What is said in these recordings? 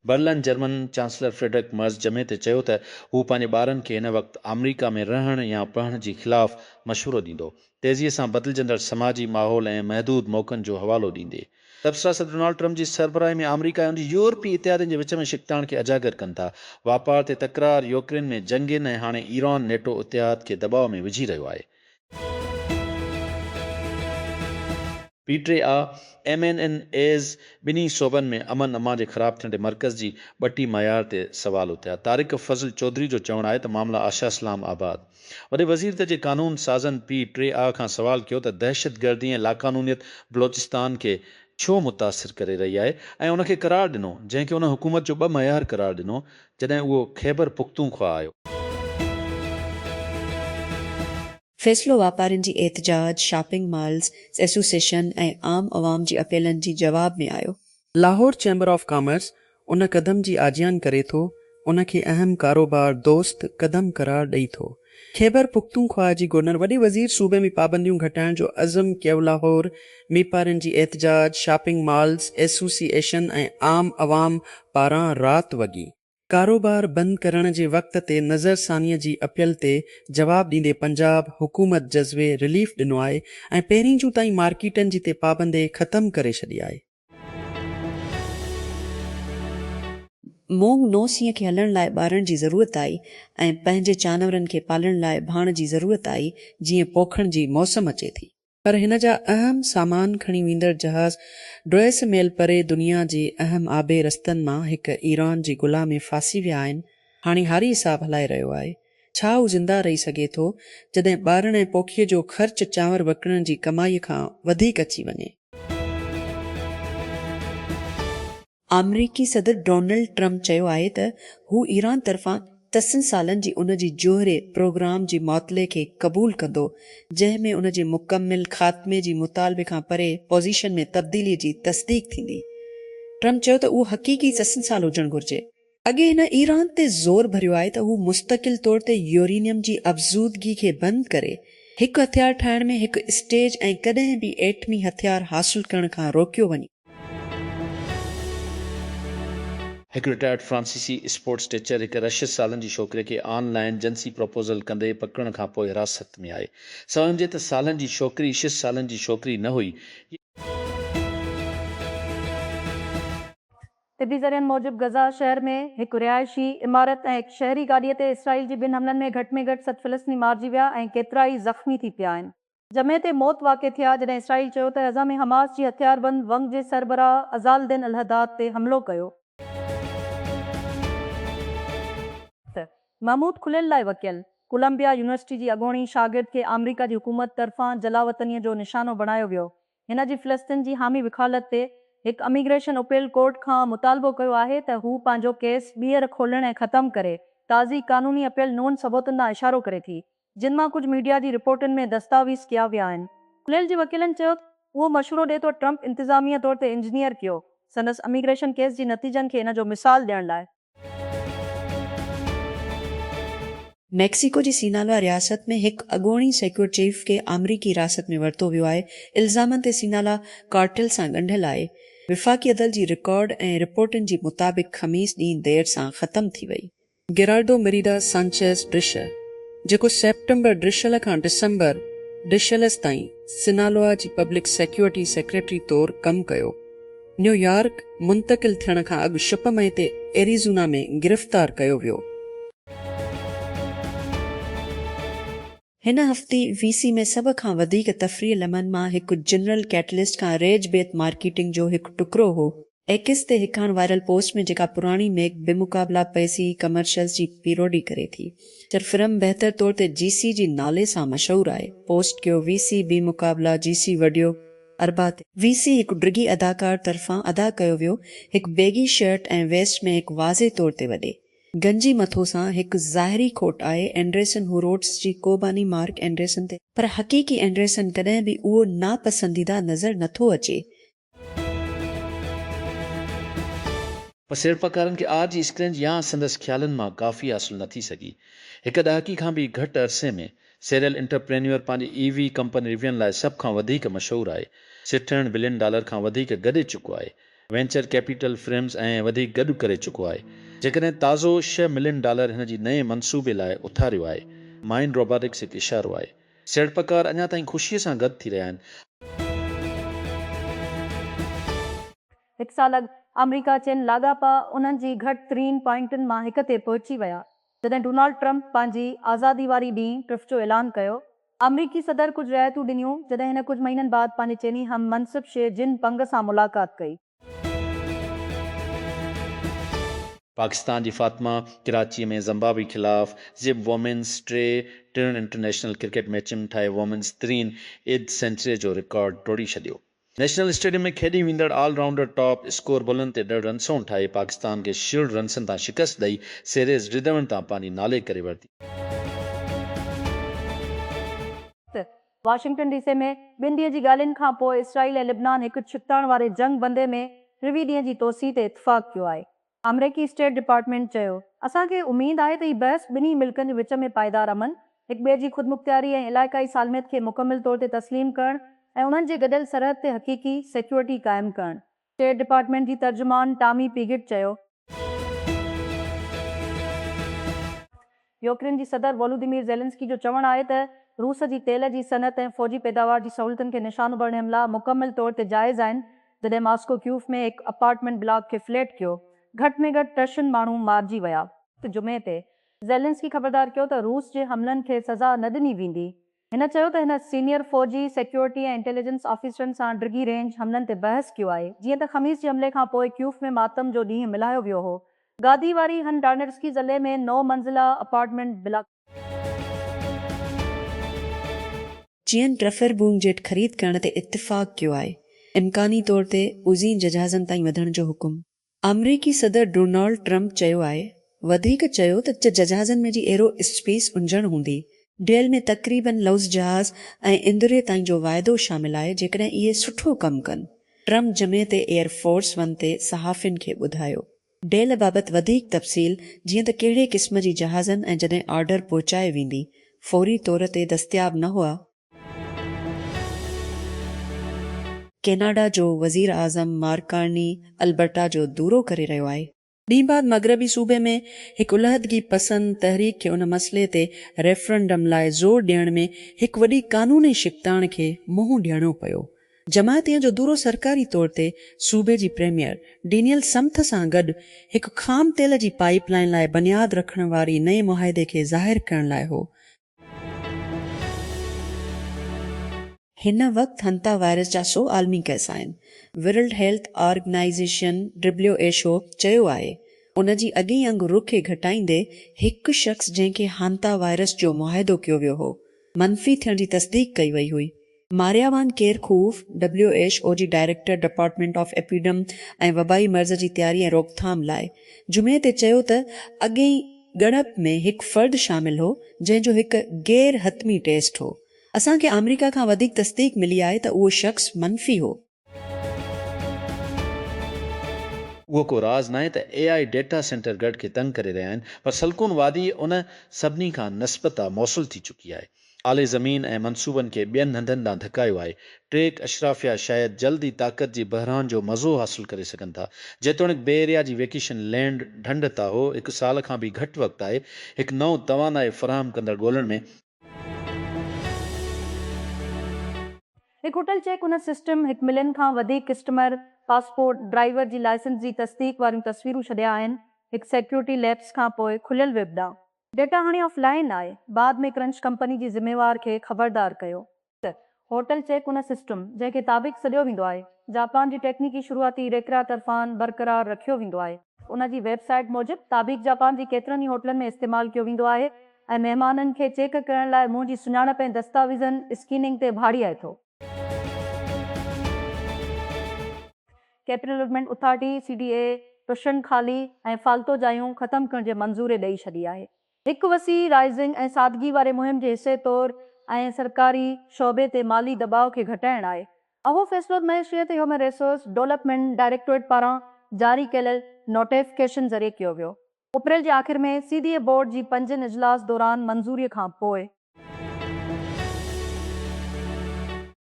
Berlin German chancellor Friedrich Merz जमे ते चयो त हू पंहिंजे ॿारनि खे हिन वक़्तु अमरीका में रहण या पढ़ण जे ख़िलाफ़ मशवरो ॾींदो, तेज़ीअ सां बदिलजंदड़ समाजी माहौल ऐं महदूद मौक़नि जो हवालो ॾींदे। तबसरा सदर डोनाल्ड ट्रम्प जी सरबराही में अमरीका ऐं यूरोपी इतिहादनि जे विच में शिकताण खे अजागर कनि था। वापार ते तकरार, यूक्रेन में जंगियुनि ऐं हाणे ईरान नेटो इतिहाद खे दॿाउ में विझी रहियो आहे। PTA MNNAs ॿिन्ही सूबनि में अमन अमा जे ख़राब थियण ते मर्कज़ जी ॿटी मयार ते सवाल उथिया। तारिक फज़ल चौधरी जो चवणु आहे त मामला आशा इस्लाम आबाद। वॾे वज़ीर त जे कानून साज़न PTA खां सवाल कयो त दहशतगर्दी ऐं लाक़ानूनियत बलोचिस्तान खे छो मुतासिर करे रही आहे ऐं उनखे करार ॾिनो, जंहिंखे उन हुकूमत जो 2 मयार करार ॾिनो जॾहिं उहो ख़ैबर पुख्तूनख्वा आयो। फ़ैसिलो वापारियुनि जी एहतजाज, शॉपिंग मॉल्स एसोसिएशन ऐं आम अवाम जी अपीलनि जी जवाब में आयो। लाहौर चैम्बर ऑफ कॉमर्स उन कदम जी आजियान करे थो, उन खे अहम कारोबार दोस्त कदम करार ॾेई थो। ख़ैबर पुख्तूनख्वा जी गवर्नर वॾे वज़ीर सूबे में पाबंदियूं घटाइण जो अज़म कयो। लाहौर वापारियुनि जी एहतजाज, शॉपिंग मॉल्स एसोसिएशन ऐं आम अवाम पारां राति वॻी कारोबार बंदि करण जे वक़्त ते नज़रसानीअ जी अपील ते जवाब ॾींदे पंजाब हुकूमत जज़्बे रिलीफ ॾिनो आहे ऐं पहिरीं जूं ताईं मार्केटनि जी ते पाबंदी ख़तमु करे छॾी आहे। मोंग नो सीअ खे हलण लाइ ॿारनि जी ज़रूरत आई ऐं पंहिंजे जानवरनि खे पालण लाइ भाण जी ज़रूरत आई जीअं पोखण जी मौसम अचे थी। पर हिन जा अहम सामान खणी वेंदड़ जहाज़ ड्रेस मेल परे दुनिया जे अहम आबे रस्तनि मां हिकु ईरान जी गुलाम में फासी विया आहिनि। हाणे हारी हिसाब हलाए रहियो आहे। छा हू ज़िंदा रही सघे थो जॾहिं ॿारनि ऐं पोखीअ जो ख़र्च चांवर वकिणण जी कमाईअ खां वधीक अची वञे। अमरीकी सदर डोनाल्ड ट्रम्प चयो आहे त हू ईरान तरफ़ां 10 सालनि जी उन जी जोहरे प्रोग्राम जी मुआतले खे क़बूल कंदो, जंहिं में उन जे मुकमिल ख़ात्मे जी मुतालबे खां परे पोज़ीशन में तब्दीली जी तस्दीक थींदी। ट्रम्प चयो त उहो हक़ीक़ी 10 साल हुजणु घुर्जे। अॻे हिन ईरान ते ज़ोर भरियो आहे त हू मुस्तक़िल तौर ते यूरेनियम जी अफ़ज़ूदगी खे बंदि करे हिकु हथियार ठाहिण में हिकु स्टेज ऐं कॾहिं बि एटमी हथियार हासिल करण खां रोकियो वञे। हिकु रिटायर्ड फ्रांसीसी स्पोर्ट्स टीचर हिकु 66 सालनि जी छोकिरे खे ऑनलाइन जिंसी प्रपोज़ल कंदे पकड़ण खां पोइ हिरासत में आहे। सम्झे त सालनि जी छोकिरी 6 सालनि जी छोकिरी न हुई। तिबी ज़रियनि मूजिब गज़ा शहर में हिकु रिहायशी इमारत ऐं हिकु शहरी गाॾीअ ते इसराइल जी 2 हमलनि में घटि 7 फ़िलिस्तीनी मारिजी विया ऐं केतिरा ई ज़ख़्मी थी पिया आहिनि। जमे ते मौत वाक़िअ थिया जॾहिं इसराइल चयो त अज़ाम हमास जी हथियारबंद वंग जे सरबराह अज़ालुद्दीन अल-हद्दाद ते हमिलो कयो। महमूद खुलियल लाइ वकियल कोलंबिया यूनिवर्सिटी जी अॻूणी शागिर्द खे अमरीका जी हुकूमत तरफ़ां जलावतनीअ जो निशानो बणायो वियो। हिन जी फ़िलिस्तीन जी हामी विखालत ते हिकु इमिग्रेशन अपील कोर्ट खां मुतालबो कयो आहे त हू पंहिंजो केस ॿीहर खोलण ऐं ख़तमु करे। ताज़ी कानूनी अपील नुअनि सबूतनि ॾांहुं इशारो करे थी, जिन मां कुझु मीडिया जी रिपोर्टुनि में दस्तावेज़ कया विया आहिनि। खुलियल जे वकीलनि चयो उहो मशवरो ॾिए थो ट्रम्प इंतिज़ामिया तौर ते इंजीनियर कयो संदसि इमिग्रेशन केस जी नतीजनि खे इन जो मिसाल ॾियण लाइ। मैक्सिको जी सिनालोआ रियासत में हिकु अॻूणी सिक्योरिटी चीफ खे अमरीकी हिरासत में वरितो वियो आहे। इल्ज़ामनि ते सिनाला कार्टेल सां ॻंढियल आहे। विफ़ाक़ी अदल जी रिकॉर्ड ऐं रिपोर्टुनि जी मुताबिक़ ख़मीस ॾींहुं देर सां ख़तमु थी वई। गेराल्डो मेरीडा सांचेज़ ड्रिशर, जेको सेप्टेम्बर ड्रिशल खां डिसंबर ड्रिशलस ताईं सिनालोआ जी पब्लिक सिक्योरिटी सेक्रेटरी तौरु कमु कयो, न्यूयॉर्क मुंतक़िल थियण खां अॻु शुपमय ते एरिज़ोना में गिरफ़्तार कयो वियो। हिन हफ़्ते वीसी में सभ खां वधीक तफ़रीह लमन मां हिकु जनरल कैटलिस्ट खां रेज बेत मार्केटिंग जो हिकु टुकड़ो हो। एक्स ते हिकु हाणे वायरल पोस्ट में जेका पुराणी मेक बेमुक़ाबला पैसी कमर्शियल्स जी पीरोडी करे थी, जर फिल्म बहितर तौर ते जीसी जी नाले सां मशहूर आहे। पोस्ट कयो वीसी बेमुक़ाबला जीसी वडियो अरबा ते। वीसी हिकु डिघी अदाकार तरफ़ां अदा कयो वियो हिकु बेगी शर्ट ऐं वेस्ट में हिकु वाज़े तौर ते वॾे गंजी मथो सां हिकु ज़ाहिरी खोट आहे एंड्रेसन हुरोट्स जी कोबानी मार्क एंड्रेसन ते, पर हक़ीक़ी एंड्रेसन कॾहिं बि उहो नापसंदीदा नज़र नथो अचे। पसेरपकारनि खे आज जी स्क्रिन या संदसि ख़्यालनि मां काफ़ी हासिल न थी सघी। हिकु ॾहाकी खां बि घटि अरसे में सीरियल एंटरप्रेन्योर पंहिंजी EV कंपनी रिवियन लाइ सभ खां वधीक मशहूरु आहे। $60 बिलियन खां वधीक गॾे चुको आहे। वेंचर कैपिटल फिर्म्स ऐं वधीक गॾु करे चुको आहे। जेकॾहिं ताज़ो $6 मिलियन हिन जी नए मनसूबे लाइ उथारियो आहे। माइंड रोबोटिक्स हिकु इशारो आहे। सीड़पकार अञा ताईं ख़ुशीअ सां गॾु थी रहिया आहिनि। हिकु साल अॻु अमेरिका चीन लाॻापा उन्हनि जी घटि तरीन पॉइंटनि मां हिक ते पहुची विया जॾहिं डोनाल्ड ट्रंप पंहिंजी आज़ादी वारी ॾींहुं ट्रिप जो ऐलान कयो। अमरीकी सदर कुझु रिआयतूं ॾिनियूं जॾहिं हिन कुझु महीननि बाद पंहिंजे चीनी हम मनसिब शे जिन पंग सां मुलाक़ात कई। पाकिस्तान जी फातिमा कराची में ज़िम्बाब्वे खिलाफ़ ज़िप वोमेन्स टिनि इंटरनेशनल क्रिकेट मैच में ठाहे वोमेन्स तरीन एज सेंचुरी जो रिकॉर्ड तोड़ी छॾियो। नेशनल स्टेडियम में खेॾी वेंदड़ ऑलराउंडर टॉप स्कोर बुलनि ते 10 रन्सूं ठाहे पाकिस्तान खे शील्ड रन्सनि तां शिकस्त ॾेई सीरीज़ रिदमनि तां पंहिंजी नाले करे वरिती। वाशिंगटन डीसी में 2 ॾींहं जी ॻाल्हियुनि खां पोइ इसराइल ऐं लिबनान हिकु छिकताइण वारे जंग बंदे में 23 ॾींहं जी तोसी ते इतफ़ाक़ कयो आहे। अमरीकी स्टेट डिपार्टमेंट चयो असांखे उमेद आहे त हीअ बहस ॿिन्ही मुल्कनि जे विच में पाइदार अमन हिक ॿिए जी ख़ुदमुख्तियारी ऐं इलाइक़ाई सालमियत खे मुकमिल तौर ते तस्लीम करणु ऐं उन्हनि जे गॾियल सरहद ते हक़ीक़ी सिक्योरिटी क़ाइमु करणु। स्टेट डिपार्टमेंट जी तर्जुमान टॉमी पिगेट चयो यूक्रेन जी सदर वोलोदिमीर ज़ेलेंस्की जो चवणु आहे त रूस जी तेल जी सनत ऐं फ़ौजी पैदावार जी सहूलियतुनि खे निशानो भरण हमला मुकमिल तौर ते जाइज़ आहिनि जॾहिं मॉस्को क्यूफ में हिकु अपार्टमेंट ब्लॉक खे फ्लैट कयो घटि में घटि 3 माण्हू मारिजी विया। जुमे ते ज़ेलेंस्की ख़बरदार कयो त रूस जे हमलनि खे सज़ा न ॾिनी वेंदी। हिन चयो त हिन सीनियर फ़ौजी सिक्योरिटी ऐं इंटेलिजेंस ऑफिसरनि सां डिघी रेंज हमलनि ते बहस कयो आहे। जीअं त ख़मीस जे हमले खां पोइ क्यूफ में मातम जो ॾींहुं मिलायो वियो हो। गादी वारी हन डार्नेट्स्की ज़िले में 9 मंज़िला अपार्टमेंट ब्लॉक चीन रफेल बूम जेट ख़रीद करण ते इत्तिफ़ाक़ कयो आहे। इम्कानी तौर ते उज़ीन जहाज़नि ताईं वधण जो हुकुम। अमरीकी सदर डोनाल्ड ट्रंप चयो आहे वधीक चयो त जहाज़नि में जी एरो स्पेस उंजण हूंदी। डेल में तक़रीबन लफ्ज़ जहाज़ ऐं इंदिरे ताईं जो वाइदो शामिल आहे जेकॾहिं इहे सुठो कमु कनि। ट्रंप जुमे ते एयरफोर्स वन ते सहाफ़ियुनि खे ॿुधायो। डेल बाबति वधीक तफ़सील जीअं त कहिड़े क़िस्म जी जहाज़नि ऐं जॾहिं ऑर्डर पहुचाए वेंदी फौरी तौर ते दस्तियाब न हुआ। कैनाडा जो वज़ीर आज़म मार्क कार्नी अल्बर्टा जो दौरो करे रहियो आहे। ॾींहुं बाद मग़रबी सूबे में हिकु उलहदगी पसंद तहरीक खे उन मसइले ते रेफरेंडम लाइ ज़ोर ॾियण में हिकु वॾी कानूनी शिकताण खे मुंहुं ॾियणो पियो। जमायतीअ जो दौरो सरकारी तौर ते सूबे जी प्रीमियर डेनियल समथ सां गॾु हिकु ख़ाम तेल जी पाइपलाइन लाइ बुनियाद रखण वारी नए मुआहिदे खे ज़ाहिर करण लाइ हो। हिन वक़्तु हंता वायरस जा 100 आलमी केस आहिनि। वर्ल्ड हेल्थ ऑर्गेनाइज़ेशन WHO चयो आहे उन जी अॻी अंग रुख खे घटाईंदे हिकु शख़्स जंहिंखे हांता वायरस जो मुआहिदो कयो वियो हो मनफ़ी थियण जी तस्दीक कई वई हुई। मारियावान केरखूफ WHO जी डायरेक्टर डिपार्टमेंट ऑफ एपिडम ऐं वबाई मर्ज़ जी तयारी ऐं रोकथाम लाइ जुमे ते चयो त अॻे ॻणप में हिकु फ़र्द शामिल हो जंहिंजो हिकु गैर हतमी टेस्ट हो। असांखे अमेरिका खां वधीक तस्दीक मिली आहे त उहो शख़्स मनफ़ी हो। उहो को राज़ न आहे त AI डेटा सेंटर गॾ खे तंग करे रहिया आहिनि पर सलकून वादी उन सभिनी खां नस्बता मौसूल थी चुकी आहे। आले ज़मीन ऐं मनसूबनि खे ॿियनि हंधनि ॾांहुं धकायो आहे। ट्रेक अशराफिया शायदि जल्दी ताक़त जी बहरान जो मज़ो हासिल करे सघनि था। जेतोणीकि बे एरिया जी वेकेशन लैंड ढंढ था हो हिकु साल खां बि घटि वक़्तु आहे हिकु नओं तवानाई फ़राहम कंदड़ ॻोल्हण में। हिकु होटल चेक उन सिस्टम 1 मिलियन खां वधीक कस्टमर पासपोर्ट ड्राइवर जी लाइसेंस जी तस्दीक वारियूं तस्वीरूं छॾिया आहिनि हिकु सिक्योरिटी लैब्स खां पोइ खुलियल वेब ॾांहुं। डेटा हाणे ऑफलाइन आहे। बाद में क्रंच कंपनी जी ज़िम्मेवार खे ख़बरदार कयो त होटल चेक उन सिस्टम जंहिंखे ताबिक़ सॾियो वेंदो आहे जापान जी टेक्निकी शुरूआती रेकरा तरफ़ान बरक़रार रखियो वेंदो आहे। उन जी वेबसाइट मूजिबि ताबिक़ जापान जी केतिरनि ई होटलनि में इस्तेमालु कयो वेंदो आहे ऐं महिमाननि खे चेक करण लाइ मुंहं जी सुञाणप ऐं दस्तावेज़नि स्कैनिंग ते भाड़ियाए थो। Capital development authority CDA tuition खाली ऐं फालतो जायूं ख़तमु करण जे मंज़ूरी ॾेई छॾी आहे। हिकु वसी राइज़िंग ऐं सादगी वारे मुहिम जे हिसे तौरु ऐं सरकारी शोबे ते माली दबाव खे घटाइण आहे। अहो फ़ैसिलो मइशियत ह्यूमन रिसोर्स डेवलपमेंट डायरेक्टोरेट पारां जारी कयल नोटिफिकेशन ज़रिए कयो वियो। अप्रैल जे आख़िर में CDA बोर्ड जी 5 इजलास दौरान मंज़ूरीअ खां पोइ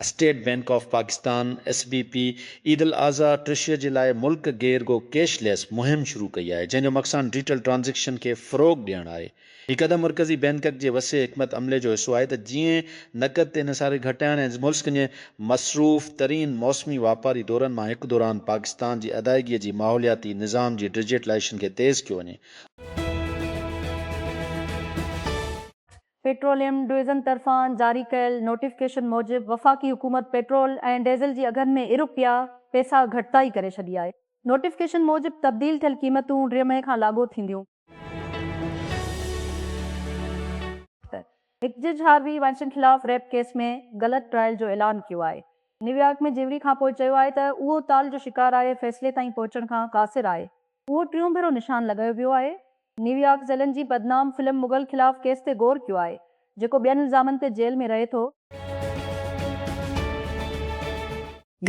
state bank of Pakistan SBP Eid al Azha ट्रिशीअ जे लाइ मुल्क गेर गो कैशलेस मुहिम शुरू कई आहे, जंहिंजो मक़सदु डिजिटल ट्रांज़ेक्शन खे फ़रोग़ ॾियणु आहे। हीउ क़दम मरकज़ी बैंक जे वसे हिकमत अमले जो हिसो आहे त जीअं नक़द ते निसार घटाइण ऐं मुल्क जे मसरूफ़ तरीन मौसमी वापारी दौरनि मां हिकु दौरान पाकिस्तान जी अदायगीअ जी माहौलियाती निज़ाम जी डिजिटलाइज़ेशन खे तेज़ कयो वञे। पेट्रोलियम डिवीज़न तरफ़ां जारी कयल नोटिफिकेशन मूजिबि वफ़ाक़ी हुकूमत पेट्रोल ऐं डीज़ल जी अघनि में इरुपिया पैसा घटिताई करे छॾी आहे। नोटिफिकेशन मूजिबि तब्दील थियल क़ीमतूं 3 मई खां लागू थींदियूं। हिकु जज हार्वी वाइनस्टाइन ख़िलाफ़ रेप केस में ग़लति ट्रायल जो ऐलान कयो आहे। न्यूयॉर्क में जेवरी खां पोइ चयो आहे त उहो ताल जो शिकार आहे, फ़ैसिले ताईं पहुचण खां क़ासिर आहे। उहो टियों भेरो निशान लॻायो वियो आहे। न्यूयॉर्क ज़ेलन जी बदनाम फिल्म मुग़ल ख़िलाफ़ केस ते गौर कयो आहे, जेको ॿियनि इल्ज़ामनि ते जेल में रहे थो।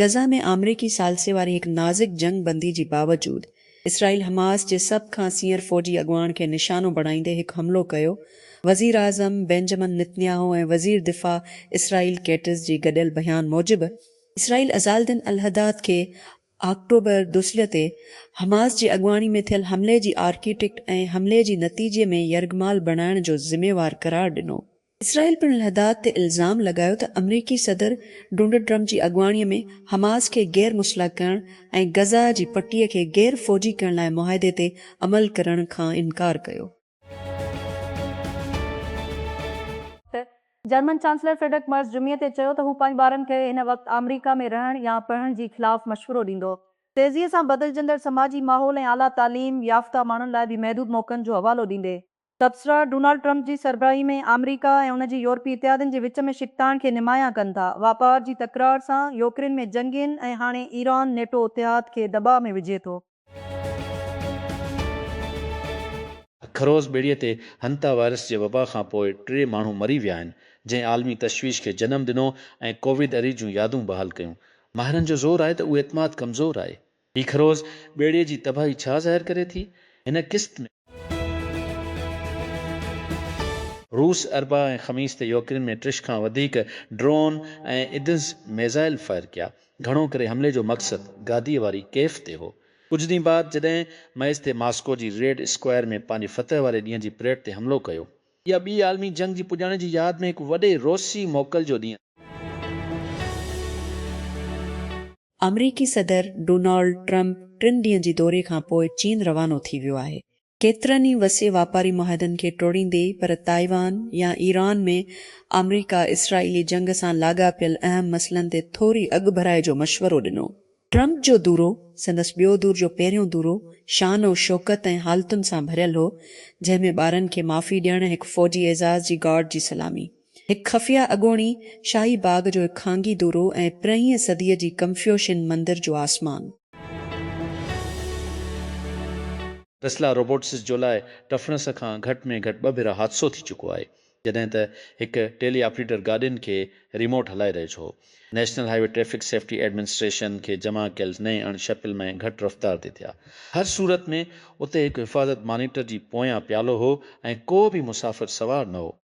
गज़ा में आमरीकी सालसे वारी हिकु नाज़ुक जंग बंदी जी बावजूद इसराइल हमास जे सभ खां सीनियर फ़ौजी अॻुवाण खे निशानो बणाईंदे हिकु हमलो कयो। वज़ीर आज़म बेंजामिन नेतन्याहू ऐं वज़ीर दिफ़ा इसराइल कैटिस जी गॾियल बयान मूजिबि इसराइल अज़ालुद्दीन अल-हदाद खे अक्टूबर दुस्ले ते हमास जी अॻुवाणी में थियल हमले जी आर्किटेक्ट ऐं हमले जी नतीजे में यरगमाल बणाइण जो ज़िम्मेवार करार ॾिनो। इसराइल पिणु अल-हदाद ते इल्ज़ाम लॻायो त अमरीकी सदर डोनाल्ड ट्रम्प जी अॻुवाणीअ में हमास खे गैर मुसलह करण ऐं गज़ा जी पटीअ खे गैर फ़ौजी करण लाइ मुआहिदे ते अमल करण खां इनकार कयो। जर्मन चांसलर फ्रेडरिक मर्ज जुमीअ ते चयो त हू पंहिंजे ॿारनि खे हिन वक़्तु अमरीका में रहण या पढ़ण जी ख़िलाफ़ मशवरो ॾींदो। तेज़ीअ सां बदिलजंदड़ समाजी माहौल ऐं आला तालीम याफ़्ता माण्हुनि लाइ बि महदूद मौक़नि जो हवालो ॾींदे तबसरा डोनाल्ड ट्रम्प जी सरबराही में अमरीका ऐं उन जी यूरोपी इतिहादनि जे विच में शिकतान खे निमाया कनि था। वापार जी तकरार सां यूक्रेन में जंगियुनि ऐं हाणे ईरान नेटो इतिहाद खे दॿा में विझे थो। खरोज़ ॿेड़ीअ ते हंता वायरस जे वबा खां पोइ 3 माण्हू मरी विया आहिनि, जंहिं आलमी तशवीश खे जनमु ॾिनो ऐं कोविड अरी जूं यादूं बहाल कयूं। माहिरनि जो ज़ोर आहे त उहो एतमाद कमज़ोर आहे। हीउ खरोज़ ॿेड़ीअ जी तबाही छा ज़ाहिर करे थी? हिन क़िस्त में रूस अरबा ऐं ख़मीस ते यूक्रेन में 3 खां वधीक ड्रोन ऐं इदिस मिसाइल फायर कया। घणो करे हमले जो मक़सदु गादीअ वारी कैफ ते हो। कुझु ॾींहं बाद जॾहिं मैच ते मास्को जी रेड स्क्वायर में पंहिंजी फतह वारे ॾींहं जी परेड ते हमलो कयो। इहा ॿी आलमी जंग जी पुॼाणे जी यादि में हिकु वॾे रोसी मोकल जो ॾींहुं। अमरीकी सदर डोनाल्ड ट्रम्प 3 ॾींहं जी दौरे खां पोइ चीन रवानो थी वियो आहे। केतिरनि ई वसे वापारी मुआहिदनि खे टोड़ींदे पर ताइवान या ईरान में अमरीका इसराइली जंग सां लाॻापियल अहम मसइलनि ते थोरी अॻु भराए जो मशवरो ॾिनो। ट्रम्प जो दूरो संदसि ॿियो दूर जो पहिरियों दूरो शान ऐं शौकत ऐं हालतुनि सां भरियल हो, जंहिंमें ॿारनि खे माफ़ी ॾियण, हिकु फ़ौजी एज़ाज़ जी गार्ड जी सलामी, हिकु ख़फ़िया अॻोणी शाही बाग जो हिकु खांगी दूरो ऐं 15वीं सदीअ जी कंफ्यूशियन मंदिर जो आसमान। टेस्ला रोबोट्स जो लाइ टफनेस खां घटि में घटि 2 भेरा हादसो थी चुको आहे, जॾहिं त हिकु टेली ऑपरेटर गाॾियुनि खे रिमोट हलाए रहियो हो। National highway traffic safety administration खे जमा कयल नए अणछपियल में घटि रफ़्तार ते थिया। हर सूरत में उते हिकु हिफ़ाज़त मॉनिटर जी पोयां प्यालो हो ऐं को बि मुसाफ़िर सवार न हो।